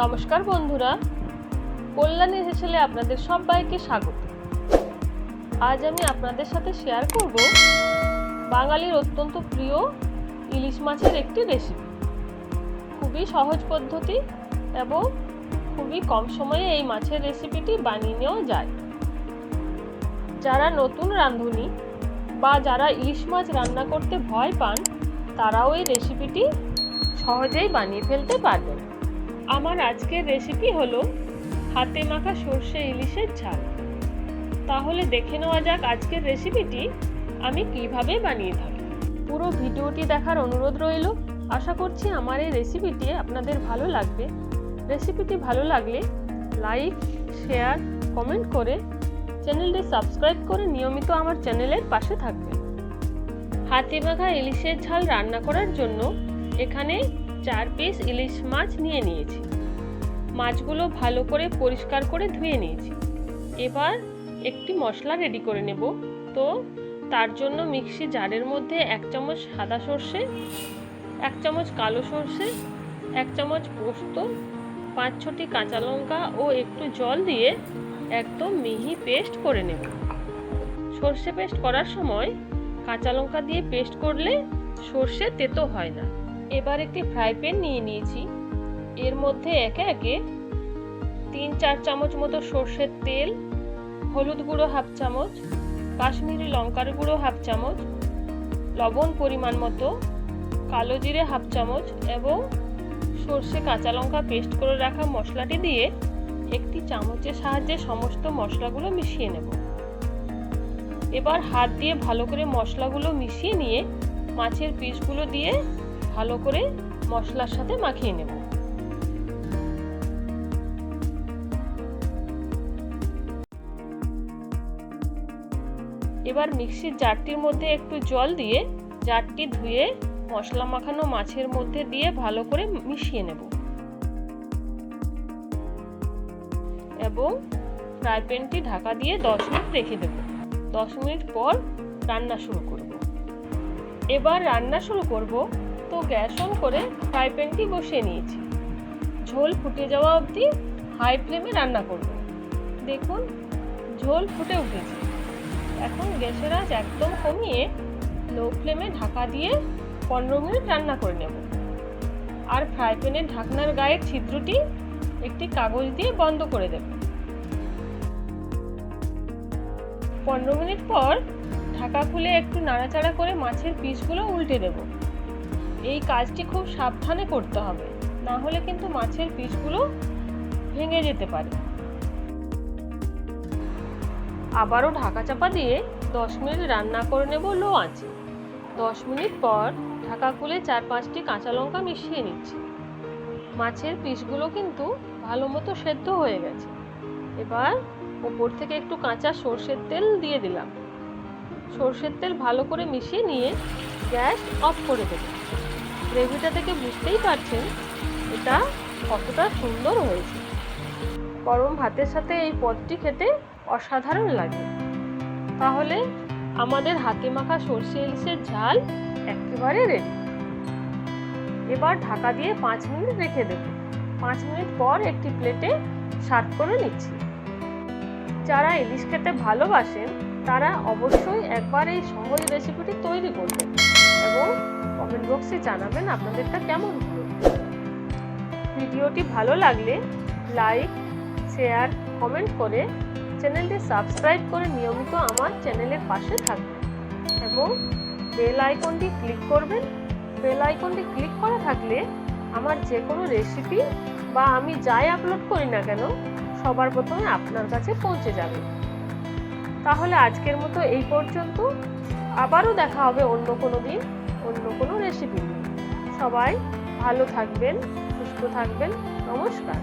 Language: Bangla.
নমস্কার বন্ধুরা, কল্যাণী হেসেলে আপনাদের সবাইকে স্বাগত। আজ আমি আপনাদের সাথে শেয়ার করব বাঙালির অত্যন্ত প্রিয় ইলিশ মাছের একটি রেসিপি। খুবই সহজ পদ্ধতি এবং খুবই কম সময়ে এই মাছের রেসিপিটি বানিয়ে নেওয়া যায়। যারা নতুন রাঁধুনি বা যারা ইলিশ মাছ রান্না করতে ভয় পান, তারাও এই রেসিপিটি সহজেই বানিয়ে ফেলতে পারবেন। আমার আজকের রেসিপি হলো হাতে মাখা সর্ষে ইলিশের ঝাল। তাহলে দেখে নেওয়া যাক আজকের রেসিপিটি আমি কিভাবে বানিয়ে থাকি। পুরো ভিডিওটি দেখার অনুরোধ রইল। আশা করছি আমার এই রেসিপিটি আপনাদের ভালো লাগবে। রেসিপিটি ভালো লাগলে লাইক, শেয়ার, কমেন্ট করে চ্যানেলটি সাবস্ক্রাইব করে নিয়মিত আমার চ্যানেলের পাশে থাকবেন। হাতে মাখা ইলিশের ঝাল রান্না করার জন্য এখানে 4 পিস ইলিশ মাছ নিয়ে নিয়েছি। মাছগুলো ভালো করে পরিষ্কার করে ধুয়ে নিয়েছি। এবার একটি মশলা রেডি করে নেব। তো তার জন্য মিক্সি জারের মধ্যে 1 চামচ সাদা সর্ষে, 1 চামচ কালো সর্ষে, 1 চামচ পোস্ত, 5-6টি কাঁচা লঙ্কা ও একটু জল দিয়ে একদম মিহি পেস্ট করে নেব। সর্ষে পেস্ট করার সময় কাঁচা লঙ্কা দিয়ে পেস্ট করলে সর্ষে তেতো হয় না। এবার একটি ফ্রাই প্যান নিয়ে নিয়েছি। এর মধ্যে একে একে 3-4 চামচ মতো সর্ষের তেল, হলুদ গুঁড়ো 1/2 চামচ, কাশ্মীরি লঙ্কার গুঁড়ো 1/2 চামচ, লবণ পরিমাণ মতো, কালো জিরে 1/2 চামচ এবং সর্ষে কাঁচা লঙ্কা পেস্ট করে রাখা মশলাটি দিয়ে একটি চামচের সাহায্যে সমস্ত মশলাগুলো মিশিয়ে নেব। এবার হাত দিয়ে ভালো করে মশলাগুলো মিশিয়ে নিয়ে মাছের পিসগুলো দিয়ে ভালো করে মশলার সাথে মাখিয়ে নেব। এবার মিক্সির জারটির মধ্যে একটু জল দিয়ে জারটি ধুয়ে মশলা মাখানো মাছের মধ্যে দিয়ে ভালো করে মিশিয়ে নেব এবং ফ্রাই প্যানটি ঢাকা দিয়ে 10 মিনিট রেখে দেব। 10 মিনিট পর রান্না শুরু করব। এবার রান্না শুরু করব। তো গ্যাস অন করে ফ্রাই প্যানটি বসিয়ে নিয়েছি। ঝোল ফুটে যাওয়া অবধি হাই ফ্লেমে রান্না করব। দেখুন ঝোল ফুটে উঠেছে। এখন গ্যাসের আঁচ একদম কমিয়ে লো ফ্লেমে ঢাকা দিয়ে 15 মিনিট রান্না করে নেব। আর ফ্রাই প্যানের ঢাকনার গায়ের ছিদ্রটি একটি কাগজ দিয়ে বন্ধ করে দেব। 15 মিনিট পর ঢাকা খুলে একটু নাড়াচাড়া করে মাছের পিসগুলো উল্টে দেব। এই কাজটি খুব সাবধানে করতে হবে, না হলে কিন্তু মাছের পিসগুলো ভেঙে যেতে পারে। আবারও ঢাকা চাপা দিয়ে 10 মিনিট রান্না করে নেব লো আঁচে। 10 মিনিট পর ঢাকা খুলে 4-5টি কাঁচা লঙ্কা মিশিয়ে নিচ্ছি। মাছের পিসগুলো কিন্তু ভালো মতো সেদ্ধ হয়ে গেছে। এবার উপর থেকে একটু কাঁচা সর্ষের তেল দিয়ে দিলাম। সর্ষের তেল ভালো করে মিশিয়ে নিয়ে গ্যাস অফ করে দেব। গ্রেভিটা থেকে বুঝতেই পারছেন এটা কতটা সুন্দর হয়েছে। গরম ভাতের সাথে এই পদটি খেতে অসাধারণ লাগে। তাহলে আমাদের হাতে মাখা সর্ষে ইলিশের ঝাল একেবারে রেডি। এবার ঢাকা দিয়ে 5 মিনিট রেখে দেব। 5 মিনিট পর একটি প্লেটে সার্ভ করে নিচ্ছি। যারা ইলিশ খেতে ভালোবাসেন তারা অবশ্যই একবার এই সহজ রেসিপিটি তৈরি করবেন এবং কমেন্ট বক্সে জানাবেন আপনাদেরটা কেমন হলো। ভিডিওটি ভালো লাগলে লাইক, শেয়ার, কমেন্ট করে চ্যানেলটি সাবস্ক্রাইব করে নিয়মিত আমার চ্যানেলের পাশে থাকবেন এবং বেল আইকনটি ক্লিক করবেন। বেল আইকনটি ক্লিক করা থাকলে আমার যে কোনো রেসিপি বা আমি যাই আপলোড করি না কেন সবার প্রথমে আপনার কাছে পৌঁছে যাবে। তাহলে আজকের মতো এই পর্যন্ত। আবারও দেখা হবে অন্য কোনো দিন অন্য কোনো রেসিপি নিয়ে। সবাই ভালো থাকবেন, সুস্থ থাকবেন। নমস্কার।